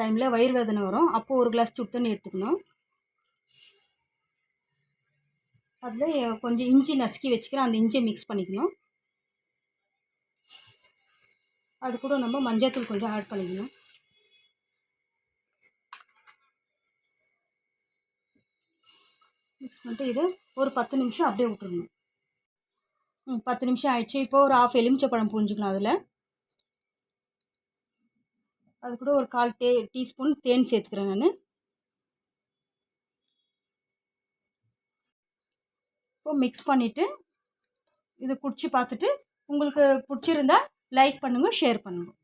டைமில் வயிறு வேதனை வரும். அப்போது ஒரு கிளாஸ் சுடு தண்ணி எடுத்துக்கணும். அதில் கொஞ்சம் இஞ்சி நசுக்கி வச்சுக்கிறேன், அந்த இஞ்சியை மிக்ஸ் பண்ணிக்கணும். அது கூட நம்ம மஞ்சள்தூள் கொஞ்சம் ஆட் பண்ணிக்கணும். மிக்ஸ் பண்ணிட்டு இதை ஒரு 10 நிமிஷம் அப்படியே விட்டுருணும். 10 நிமிஷம் ஆயிடுச்சு. இப்போ ஒரு 1/2 எலுமிச்சைப்பழம் புழிஞ்சிக்கலாம். அது கூட ஒரு 1/4 டீஸ்பூன் தேன் சேர்த்துக்கிறேன் நான். இப்போ மிக்ஸ் பண்ணிவிட்டு இதை குடிச்சு பார்த்துட்டு உங்களுக்கு பிடிச்சிருந்தா லைக் பண்ணுங்கள், ஷேர் பண்ணுங்கள்.